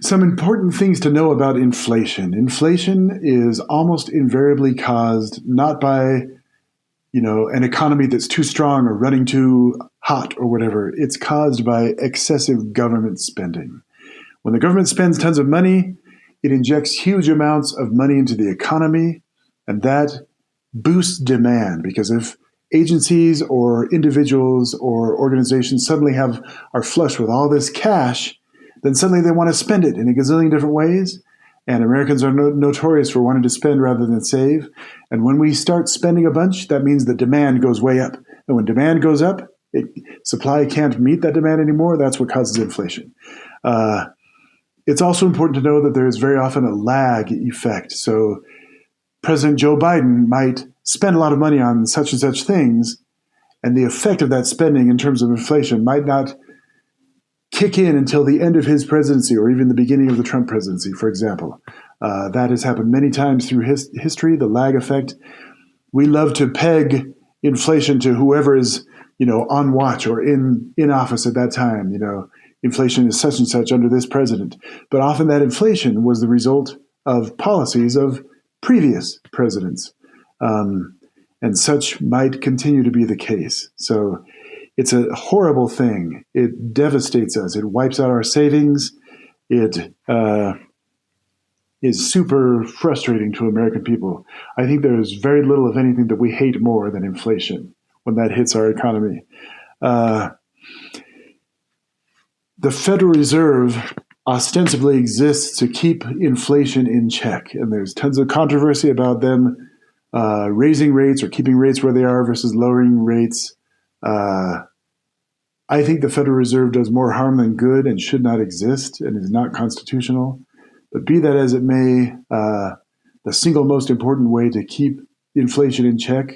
Some important things to know about inflation. Inflation is almost invariably caused not by, an economy that's too strong or running too hot or whatever. It's caused by excessive government spending. When the government spends tons of money, it injects huge amounts of money into the economy, and that boosts demand because if agencies or individuals or organizations suddenly are flush with all this cash, then suddenly they want to spend it in a gazillion different ways. And Americans are notorious for wanting to spend rather than save. And when we start spending a bunch, that means the demand goes way up. And when demand goes up, supply can't meet that demand anymore. That's what causes inflation. It's also important to know that there is very often a lag effect. So President Joe Biden might spend a lot of money on such and such things, and the effect of that spending in terms of inflation might not kick in until the end of his presidency or even the beginning of the Trump presidency, for example. That has happened many times through history, the lag effect. We love to peg inflation to whoever is, on watch or in office at that time. Inflation is such and such under this president. But often that inflation was the result of policies of previous presidents. And such might continue to be the case. So it's a horrible thing. It devastates us. It wipes out our savings. It is super frustrating to American people. I think there's very little, if anything, that we hate more than inflation when that hits our economy. The Federal Reserve ostensibly exists to keep inflation in check, and there's tons of controversy about them raising rates or keeping rates where they are versus lowering rates. I think the Federal Reserve does more harm than good and should not exist and is not constitutional. But be that as it may, the single most important way to keep inflation in check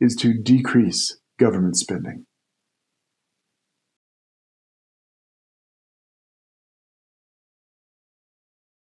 is to decrease government spending.